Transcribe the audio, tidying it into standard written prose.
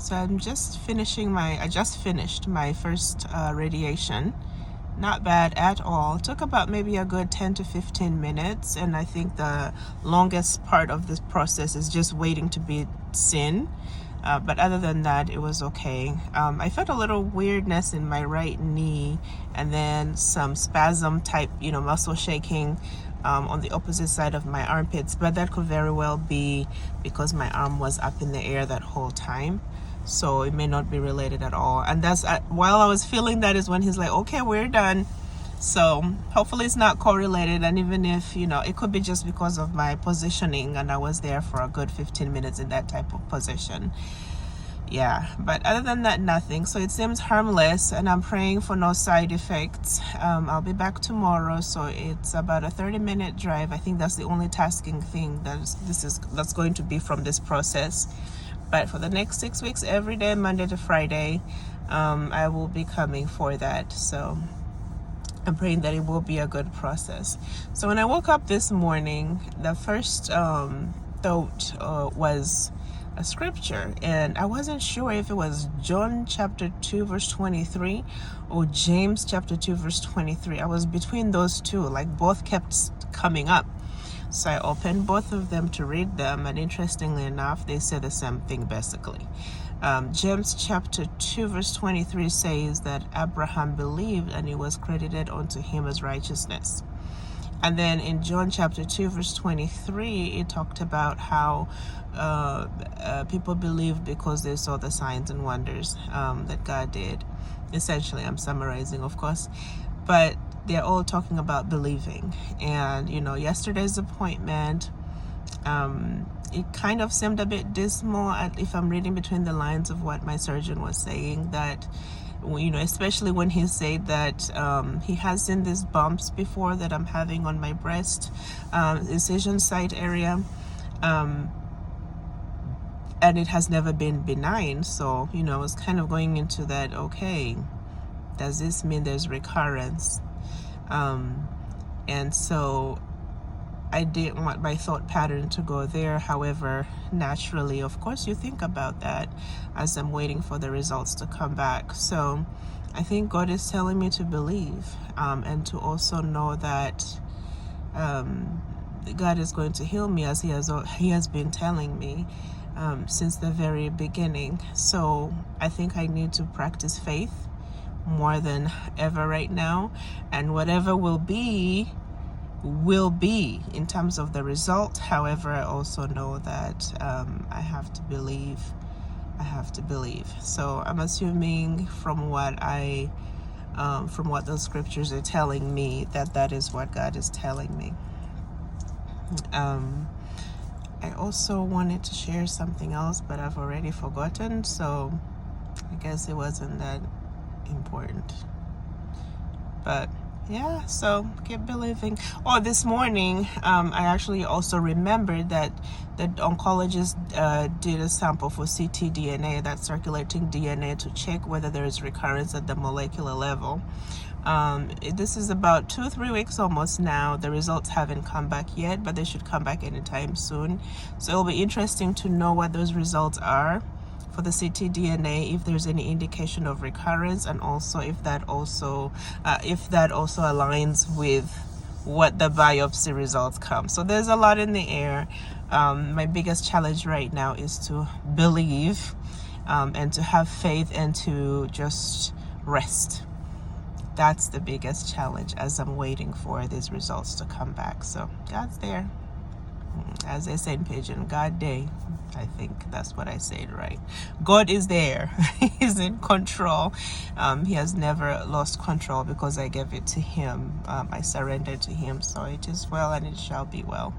So I just finished my first radiation. Not bad at all. Took about maybe a good 10 to 15 minutes, and I think the longest part of this process is just waiting to be seen. But other than that, it was okay. I felt a little weirdness in my right knee, and then some spasm type, muscle shaking on the opposite side of my armpits. But that could very well be because my arm was up in the air that whole time. So it may not be related at all. And that's while I was feeling that is when he's like, okay, we're done. So hopefully it's not correlated. And even if, it could be just because of my positioning, and I was there for a good 15 minutes in that type of position. Yeah, but other than that, nothing. So it seems harmless, and I'm praying for no side effects. I'll be back tomorrow, so it's about a 30-minute drive. I think that's the only tasking thing that's going to be from this process. But for the next 6 weeks, every day, Monday to Friday, I will be coming for that. So I'm praying that it will be a good process. So when I woke up this morning, the first thought was a scripture, and I wasn't sure if it was John chapter 2 verse 23 or James chapter 2 verse 23. I was between those two, like both kept coming up. So I opened both of them to read them, and interestingly enough, they say the same thing basically. James chapter 2 verse 23 says that Abraham believed, and it was credited unto him as righteousness. And then in John chapter 2 verse 23, it talked about how people believed because they saw the signs and wonders that God did. Essentially, I'm summarizing, of course, but they're all talking about believing. And yesterday's appointment, it kind of seemed a bit dismal, if I'm reading between the lines of what my surgeon was saying, that especially when he said that he has seen these bumps before that I'm having on my breast incision site area, and it has never been benign. So I was kind of going into that, okay, does this mean there's recurrence? And so I didn't want my thought pattern to go there. However, naturally, of course, you think about that as I'm waiting for the results to come back. So I think God is telling me to believe, and to also know that God is going to heal me, as He has been telling me since the very beginning. So I think I need to practice faith more than ever right now, and whatever will be in terms of the result. However, I also know that I have to believe. So I'm assuming from what those scriptures are telling me, that is what God is telling me. I also wanted to share something else, but I've already forgotten, so I guess it wasn't that important. But yeah, so keep believing. This morning, I actually also remembered that the oncologist did a sample for ctDNA, that's circulating DNA, to check whether there is recurrence at the molecular level. This is about 2-3 weeks almost now. The results haven't come back yet, but they should come back anytime soon. So it'll be interesting to know what those results are for the ctDNA, if there's any indication of recurrence, and also if that also aligns with what the biopsy results come. So there's a lot in the air. My biggest challenge right now is to believe, and to have faith, and to just rest. That's the biggest challenge as I'm waiting for these results to come back. So God's there. As they say in Pidgin, God day. I think that's what I said right. God is there. He's in control. He has never lost control because I gave it to Him. I surrendered to Him. So it is well, and it shall be well.